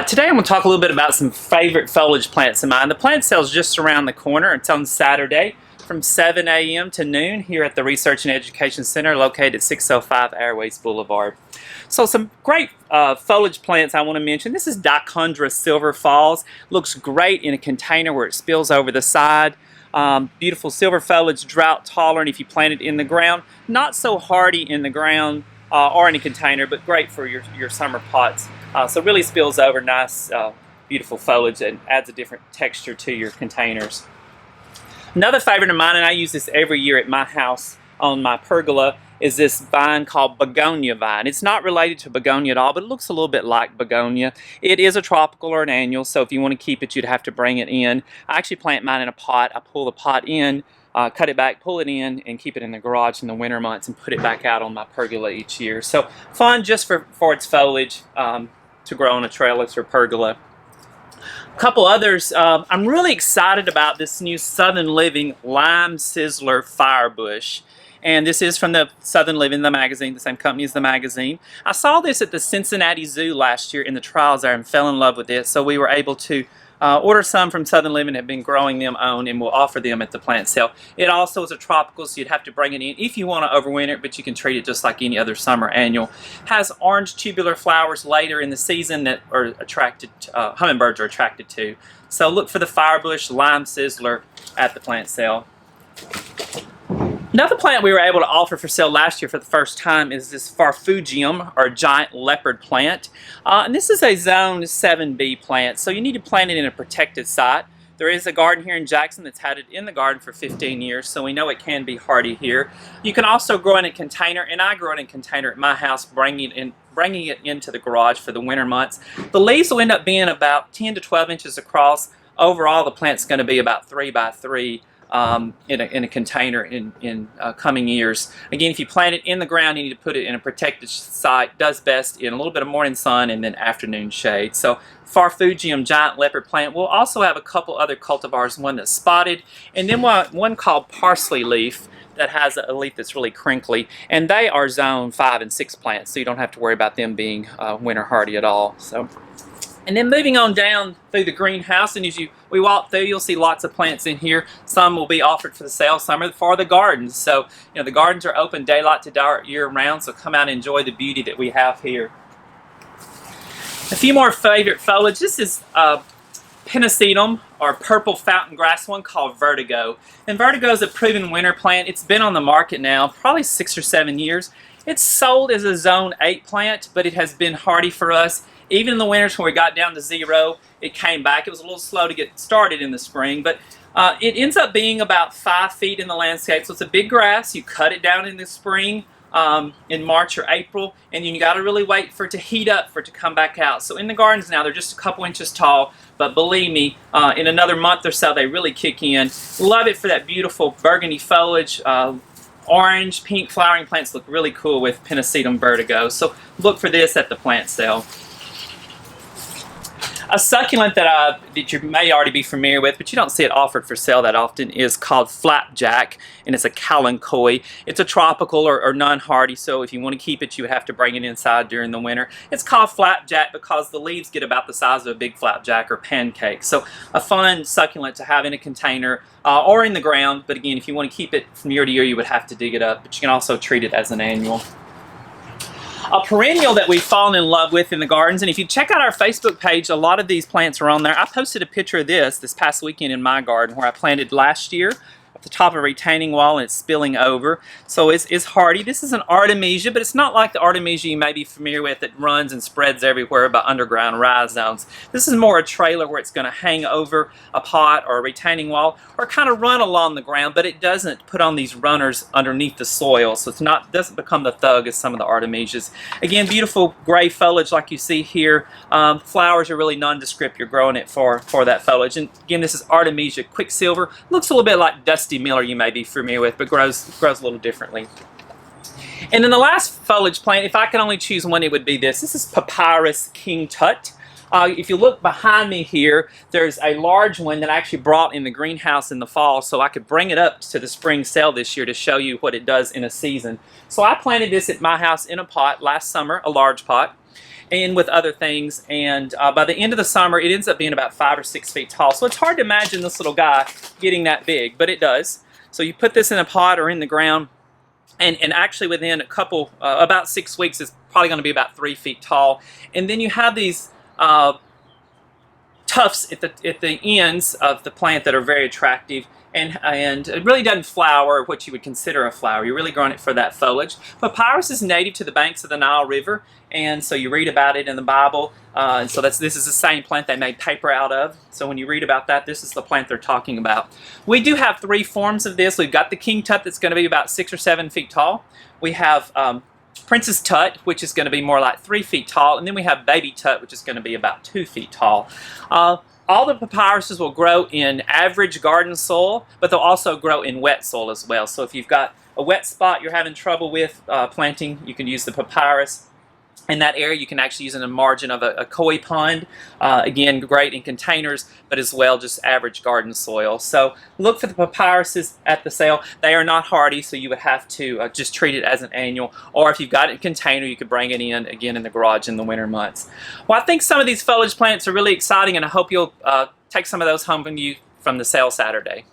Today I'm going to talk a little bit about some favorite foliage plants of mine. The plant sale is just around the corner. It's on Saturday from 7 a.m. to noon here at the Research and Education Center located at 605 Airways Boulevard. So some great foliage plants I want to mention. This is Dichondra Silver Falls. Looks great in a container where it spills over the side. Beautiful silver foliage, drought tolerant if you plant it in the ground. Not so hardy in the ground or in a container, but great for your summer pots. So really spills over nice, beautiful foliage and adds a different texture to your containers. Another favorite of mine, and I use this every year at my house on my pergola, is this vine called Begonia Vine. It's not related to begonia at all, but it looks a little bit like begonia. It is a tropical or an annual, so if you want to keep it, you'd have to bring it in. I actually plant mine in a pot. I pull the pot in, cut it back, pull it in, and keep it in the garage in the winter months and put it back out on my pergola each year. So fun just for its foliage to grow on a trellis or pergola. A couple others, I'm really excited about this new Southern Living Lime Sizzler Firebush. And this is from the Southern Living, the magazine, the same company as the magazine. I saw this at the Cincinnati Zoo last year in the trials there and fell in love with it. So we were able to order some from Southern Living, have been growing them own, and we'll offer them at the plant sale. It also is a tropical, so you'd have to bring it in if you want to overwinter it, but you can treat it just like any other summer annual. Has orange tubular flowers later in the season that are attracted, hummingbirds are attracted to. So look for the Firebush Lime Sizzler at the plant sale. Another plant we were able to offer for sale last year for the first time is this Farfugium, or giant leopard plant. And this is a Zone 7B plant, so you need to plant it in a protected site. There is a garden here in Jackson that's had it in the garden for 15 years, so we know it can be hardy here. You can also grow in a container, and I grow it in a container at my house, bringing it into the garage for the winter months. The leaves will end up being about 10 to 12 inches across. Overall, the plant's going to be about 3 by 3. In a container in coming years. Again, if you plant it in the ground, you need to put it in a protected site. Does best in a little bit of morning sun and then afternoon shade. So Farfugium giant leopard plant. We'll also have a couple other cultivars, one that's spotted, and then one called parsley leaf that has a leaf that's really crinkly, and they are Zone 5 and 6 plants, so you don't have to worry about them being winter hardy at all. And then moving on down through the greenhouse, and as we walk through, you'll see lots of plants in here. Some will be offered for the sale, some are for the gardens. So, you know, the gardens are open daylight to dark year-round, so come out and enjoy the beauty that we have here. A few more favorite foliage. This is Pennisetum, or purple fountain grass, one called Vertigo. And Vertigo is a proven winter plant. It's been on the market now probably 6 or 7 years. It's sold as a Zone 8 plant, but it has been hardy for us. Even in the winters when we got down to 0, it came back. It was a little slow to get started in the spring, but it ends up being about 5 feet in the landscape. So it's a big grass. You cut it down in the spring, in March or April, and you got to really wait for it to heat up for it to come back out. So in the gardens now, they're just a couple inches tall, but believe me, in another month or so, they really kick in. Love it for that beautiful burgundy foliage. Orange, pink flowering plants look really cool with Pennisetum Vertigo. So look for this at the plant sale. A succulent that you may already be familiar with, but you don't see it offered for sale that often, is called Flapjack, and it's a Cowen Koi. It's a tropical or non-hardy, so if you want to keep it, you would have to bring it inside during the winter. It's called Flapjack because the leaves get about the size of a big flapjack or pancake. So a fun succulent to have in a container or in the ground, but again, if you want to keep it from year to year, you would have to dig it up, but you can also treat it as an annual. A perennial that we've fallen in love with in the gardens, and if you check out our Facebook page, a lot of these plants are on there. I posted a picture of this past weekend in my garden where I planted last year at the top of a retaining wall, and it's spilling over. So it's hardy. This is an Artemisia, but it's not like the Artemisia you may be familiar with that runs and spreads everywhere by underground rhizomes. This is more a trailer where it's going to hang over a pot or a retaining wall or kind of run along the ground, but it doesn't put on these runners underneath the soil, so it's not doesn't become the thug as some of the Artemisias. Again, beautiful gray foliage like you see here. Flowers are really nondescript. You're growing it for that foliage. And again, this is Artemisia Quicksilver. Looks a little bit like Dusty Miller you may be familiar with, but grows a little differently. And then the last foliage plant, if I could only choose one, it would be this. This is Pyrus King Tut. If you look behind me here, there's a large one that I actually brought in the greenhouse in the fall, so I could bring it up to the spring sale this year to show you what it does in a season. So I planted this at my house in a pot last summer, a large pot. and with other things. And by the end of the summer, it ends up being about 5 or 6 feet tall. So it's hard to imagine this little guy getting that big, but it does. So you put this in a pot or in the ground, and actually within a couple, about 6 weeks, it's probably going to be about 3 feet tall. And then you have these tufts at the ends of the plant that are very attractive. And it really doesn't flower what you would consider a flower. You're really growing it for that foliage. But Pyrus is native to the banks of the Nile River, and so you read about it in the Bible. And so this is the same plant they made paper out of. So when you read about that, this is the plant they're talking about. We do have 3 forms of this. We've got the king tut that's going to be about 6 or 7 feet tall. We have Princess Tut, which is going to be more like 3 feet tall, and then we have Baby Tut, which is going to be about 2 feet tall. All the papyruses will grow in average garden soil, but they'll also grow in wet soil as well. So if you've got a wet spot you're having trouble with planting, you can use the papyrus. In that area, you can actually use it in the margin of a koi pond. Again, great in containers, but as well just average garden soil. So look for the papyruses at the sale. They are not hardy, so you would have to just treat it as an annual. Or if you've got it in a container, you could bring it in again in the garage in the winter months. Well, I think some of these foliage plants are really exciting, and I hope you'll take some of those home with you from the sale Saturday.